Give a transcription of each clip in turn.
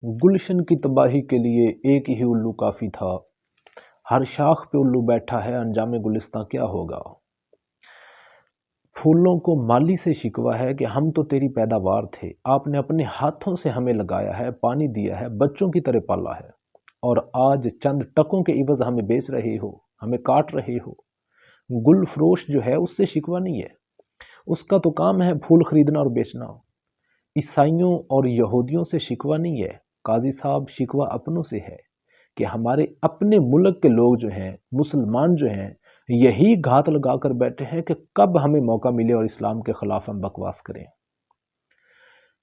गुलशन की तबाही के लिए एक ही उल्लू काफ़ी था। हर शाख पे उल्लू बैठा है, अंजाम गुलिस्तां क्या होगा। फूलों को माली से शिकवा है कि हम तो तेरी पैदावार थे, आपने अपने हाथों से हमें लगाया है, पानी दिया है, बच्चों की तरह पाला है, और आज चंद टकों के इवज़ हमें बेच रहे हो, हमें काट रहे हो। गुल फरोश जो है उससे शिकवा नहीं है, उसका तो काम है फूल खरीदना और बेचना। ईसाइयों और यहूदियों से शिकवा नहीं है, काजी साहब शिकवा अपनों से है कि हमारे अपने मुल्क के लोग जो हैं, मुसलमान जो हैं, यही घात लगा कर बैठे हैं कि कब हमें मौका मिले और इस्लाम के ख़िलाफ़ हम बकवास करें।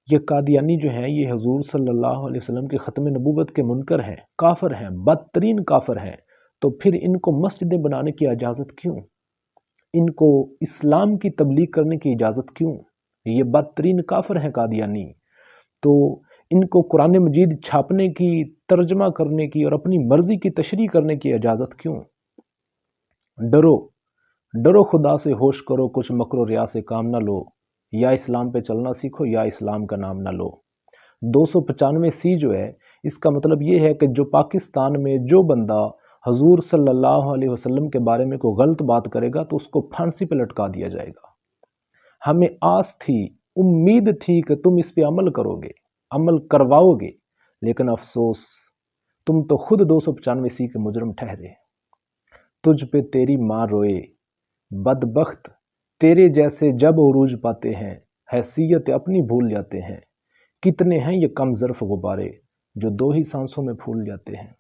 ये कादियानी जो हैं, ये हुजूर सल्लल्लाहु अलैहि वसल्लम के ख़त्म नबूवत के मुनकर हैं, काफिर हैं, बदतरीन काफिर हैं। तो फिर इनको मस्जिदें बनाने की इजाज़त क्यों? इनको इस्लाम की तबलीग करने की इजाज़त क्यों? ये बदतरीन काफिर हैं कादियानी। तो इनको कुरान मजीद छापने की, तर्जमा करने की और अपनी मर्ज़ी की तशरीह करने की इजाज़त क्यों? डरो, डरो खुदा से, होश करो, कुछ मकरो रिया से काम ना लो। या इस्लाम पे चलना सीखो या इस्लाम का नाम ना लो। 295 जो है, इसका मतलब ये है कि जो पाकिस्तान में जो बंदा हजूर सल्लल्लाहु अलैहि वसल्लम के बारे में कोई गलत बात करेगा तो उसको फांसी पे लटका दिया जाएगा। हमें आस थी, उम्मीद थी कि तुम इस पे अमल करोगे, अमल करवाओगे, लेकिन अफसोस तुम तो खुद 295 के मुजरम ठहरे। तुझ पे तेरी माँ रोए, बदबख्त तेरे जैसे जब उरूज पाते हैं, हैसियत अपनी भूल जाते हैं। कितने हैं ये कम ज़र्फ़ गुब्बारे जो दो ही सांसों में फूल जाते हैं।